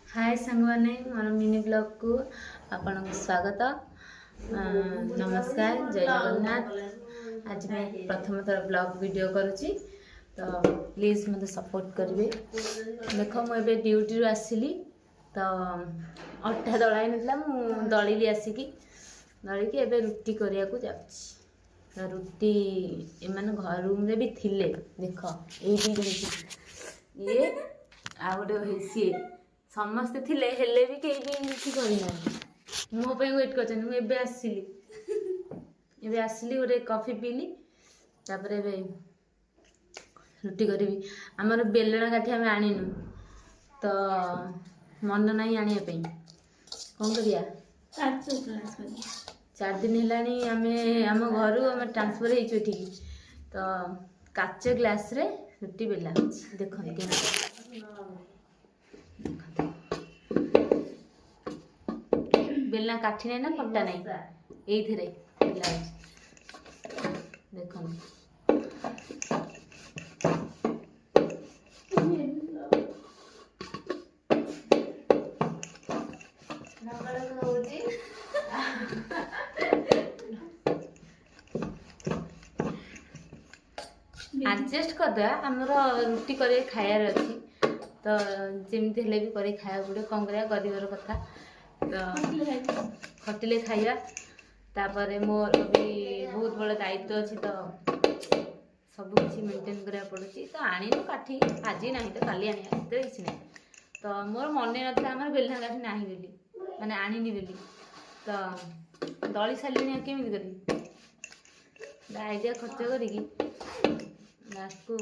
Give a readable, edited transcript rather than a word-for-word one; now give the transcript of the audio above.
हाय सांगवाने मोर mini blog को आपन स्वागत। नमस्कार, जय जगन्नाथ। आज मैं प्रथम थर ब्लॉग वीडियो करुच्ची, तो प्लीज मत सपोर्ट करेंगे। देख मुझे ड्यूटी आसली तो अटा दला ना दलिली आसिकी दलिकी एवं रुटी करने को जा रुटी एम घर रूम भी थिले देख ये आ गोटे सी समस्ते थिले हेले भी कहीं भी किसी करना मो वेट कर आसली गोटे कॉफी पीली तापर रुटी करी आमर बेलना काठी आम आनीनु तो मन ना आने कौन करिया 4 दिन है आम घर आम ट्रांसफर हो तो काच ग्लास रे रुटी बेला देखते बेलना काठी नहीं ना पट्टा नहीं ये बेला देख एडजस्ट करदे आमर रुटी कर खायार अच्छी तो जमी भी कर खाया पड़े कौन कर गरीबर कथा तो खटिले खाइबा तापर मोर भी बहुत बड़ा दायित्व अच्छी तो सब किसी मेंटेन करा पड़ी तो आनीनु काठी आज ना तो काली आनी किसी ना तो मोर मन ना आम बेलना काठी ना बोली मैंने आनीनी बोली तो दली सारे केमी करी आइडिया खर्च करी लास्ट को